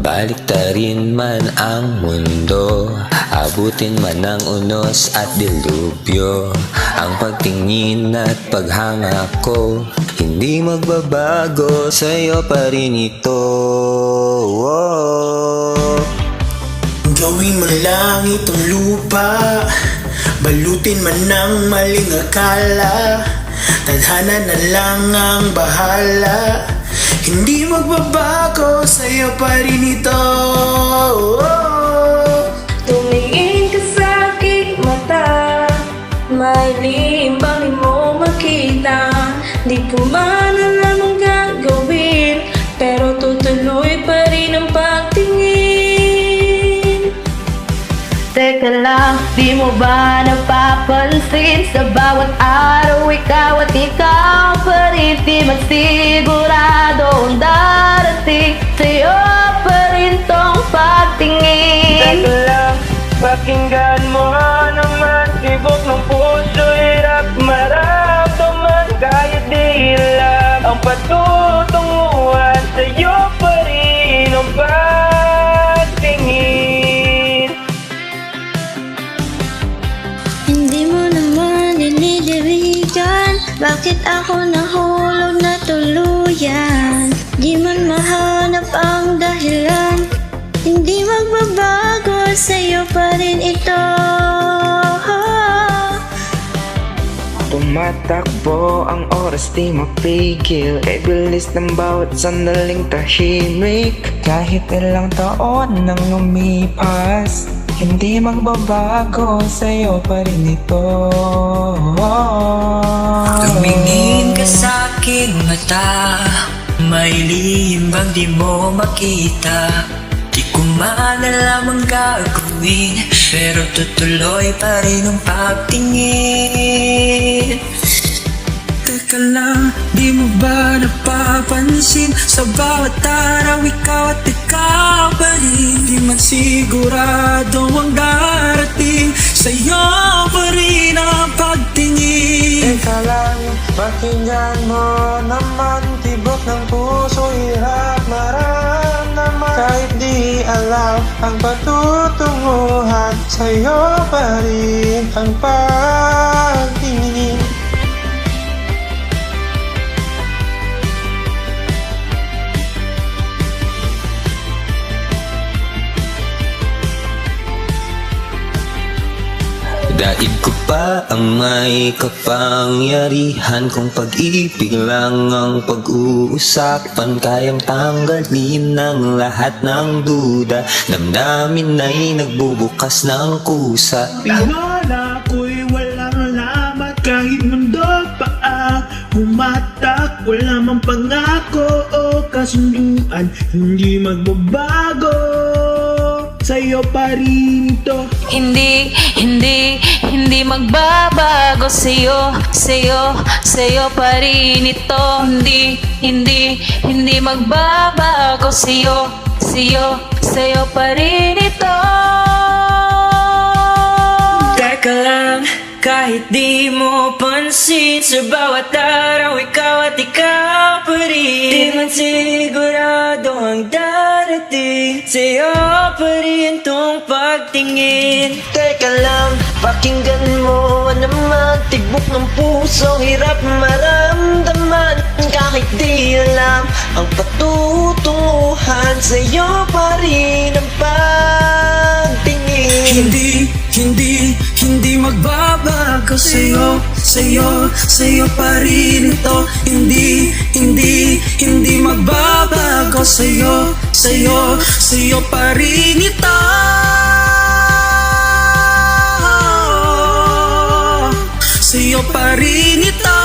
Baliktarin man ang mundo, abutin man ang unos at dilubyo, ang pagtingin at paghanga ko hindi magbabago, sa'yo pa rin ito. Gawin mo lang itong lupa, balutin man ng maling akala, tadhana na lang ang bahala, hindi magbabago, sa'yo pa rin ito. Tumingin ka sa aking mata, may limbang di mo makita. Di ko man alam ang gagawin, pero tutuloy pa rin ang pagtingin. Teka lang, di mo ba napapansin? Sa bawat araw ikaw at ikaw pa rin, di magsigurado ang darating, sa'yo pa rin tong pagtingin. Teka lang, pakinggan mo nga naman, tibok ng puso, hirap maramdaman, kahit di alam ang patutunguhan, sa'yo pa rin ang pagtingin. Hindi mo naman dinidirigan, bakit ako nahulog na tuluyan? Di man mahanap ang dahilan, hindi magbabago, sa'yo pa rin ito. Tumatakbo ang oras, di mapigil, bilis ng bawat sandaling tahimik. Kahit ilang taon nang lumipas, hindi magbabago, sa'yo pa rin ito. Tumingin ka sa aking mata, may limbang di mo makita. Di ko man alam ang gagawin, pero tutuloy pa rin ang pagtingin. Teka lang, di mo ba napapansin? Sa bawat araw ikaw at ikaw pa rin, di man sigurado ang darating, sa'yo pa rin ang pagtingin. Teka lang, pakinggan mo naman, tibok ng puso, hirap maramdaman, kahit di alam ang patutunguhan, sa'yo pa rin ang pagtingin. Daig ko pa ang may kapangyarihan, kung pag-ibig lang ang pag-uusapan, kayang tanggalin ng lahat ng duda, damdamin ay nagbubukas ng kusa. Tiwala ko'y walang lamat, kahit mundo pa ang humatak, wala mang pangako o kasunduan, hindi magbabago, sa'yo pa rin ito. Hindi magbabago, sa'yo pa rin ito. Hindi magbabago, sa'yo pa rin ito. Teka lang, kahit di mo pansin, sa bawat araw ikaw at ikaw pa rin, di man sigurado ang darating, sa'yo pa rin tong pagtingin. Teka lang, pakinggan mo naman, tibok ng puso, hirap maramdaman, kahit di alam ang patutunguhan, sa'yo pa rin ang pagtingin. Hindi magbabago, sa'yo pa rin ito. Hindi magbabago, sa'yo pa rin ito. Sa'yo pa rin ito.